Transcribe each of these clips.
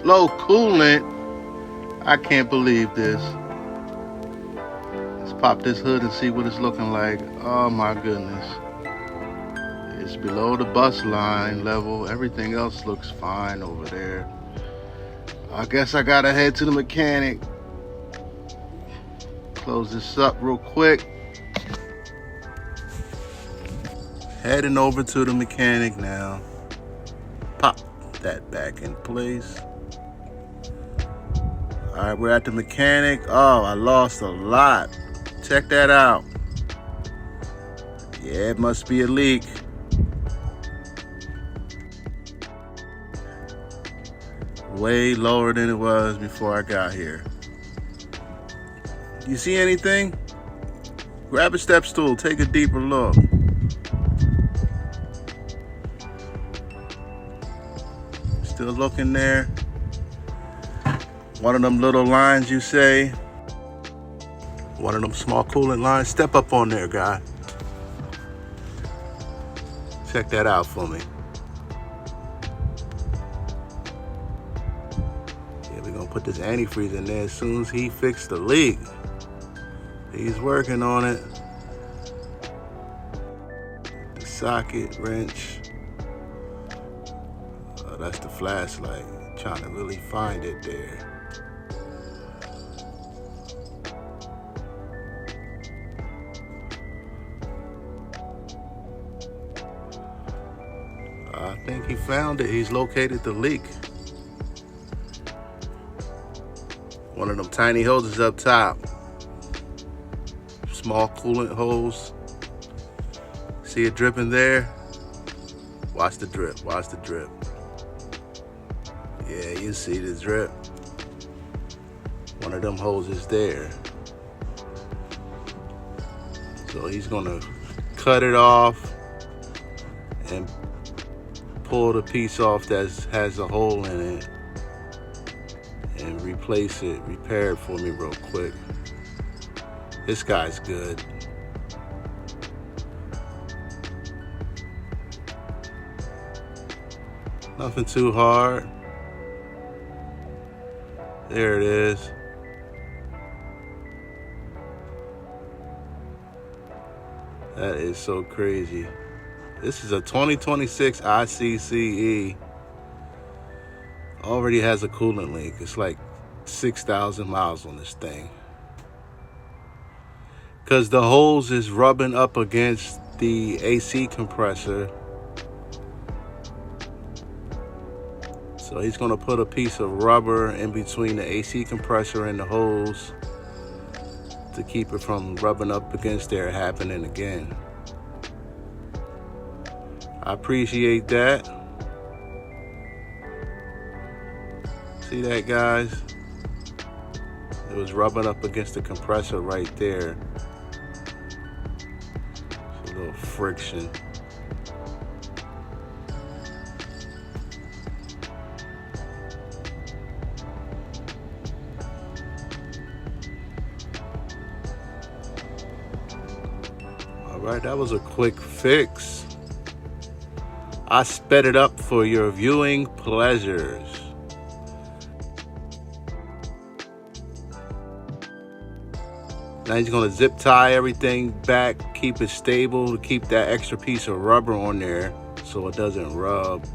low coolant. I can't believe this. Let's pop this hood and see what it's looking like. Oh my goodness. It's below the bus line level. Everything else looks fine over there. I guess I gotta head to the mechanic. Close this up real quick. Heading over to the mechanic now. Pop that back in place. All right, we're at the mechanic. Oh, I lost a lot. Check that out. Yeah, it must be a leak. Way lower than it was before I got here. You see anything? Grab a step stool, take a deeper look. Still looking there. One of them little lines you say. One of them small coolant lines. Step up on there, guy. Check that out for me. Yeah, we're gonna put this antifreeze in there as soon as he fixed the leak. He's working on it. The socket wrench. Oh, that's the flashlight. Trying to really find it there. I think he found it. He's located the leak. One of them tiny hoses up top. Small coolant hose. See it dripping there? Watch the drip, watch the drip. Yeah, you see the drip. One of them hoses there. So he's gonna cut it off and pull the piece off that has a hole in it and replace it, repair it for me real quick. This guy's good. Nothing too hard. There it is. That is so crazy. This is a 2026 ICCE. Already has a coolant leak. It's like 6,000 miles on this thing. Because the hose is rubbing up against the AC compressor. So he's gonna put a piece of rubber in between the AC compressor and the hose to keep it from rubbing up against there happening again. I appreciate that. See that, guys? It was rubbing up against the compressor right there. It's a little friction. All right, that was a quick fix. I sped it up for your viewing pleasures. Now he's gonna zip tie everything back, keep it stable, keep that extra piece of rubber on there so it doesn't rub.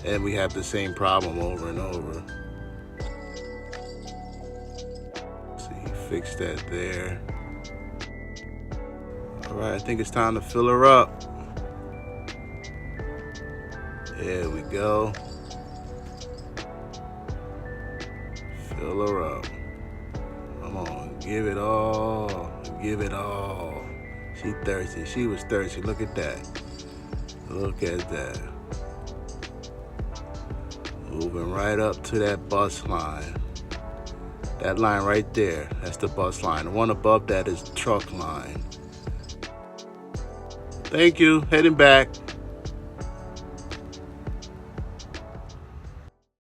And we have the same problem over and over. See, he fixed that there. All right, I think it's time to fill her up. There we go. Fill her up. Come on, give it all. Give it all. She thirsty. She was thirsty. Look at that. Look at that. Moving right up to that bus line. That line right there, that's the bus line. The one above that is the truck line. Thank you. Heading back.